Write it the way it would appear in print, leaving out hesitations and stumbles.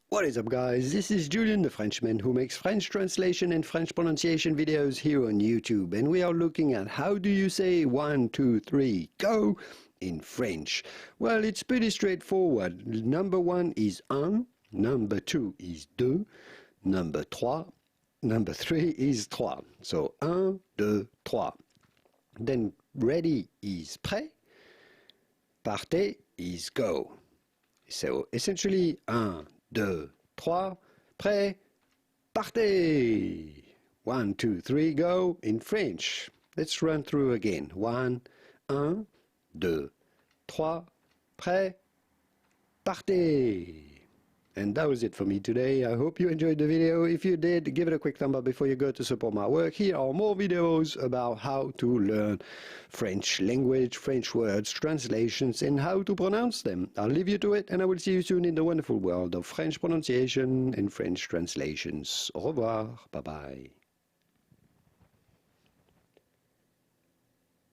What is up, guys? This is Julien, the Frenchman who makes French translation and French pronunciation videos here on YouTube, and we are looking at how do you say 1, 2, 3, go in French. Well, it's pretty straightforward. Number 1 is un, number 2 is deux, number 3, number 3 is trois. So 1, 2, 3. Then ready is prêt, partez is go. So essentially 1, 2, 3, prêt, partez. 1, 2, 3, go in French. Let's run through again. 1, 2, 3, prêt, partez. And that was it for me today. I hope you enjoyed the video. If you did, give it a quick thumb up before you go to support my work. Here are more videos about how to learn French language, French words, translations, and how to pronounce them. I'll leave you to it, and I will see you soon in the wonderful world of French pronunciation and French translations. Au revoir. Bye-bye.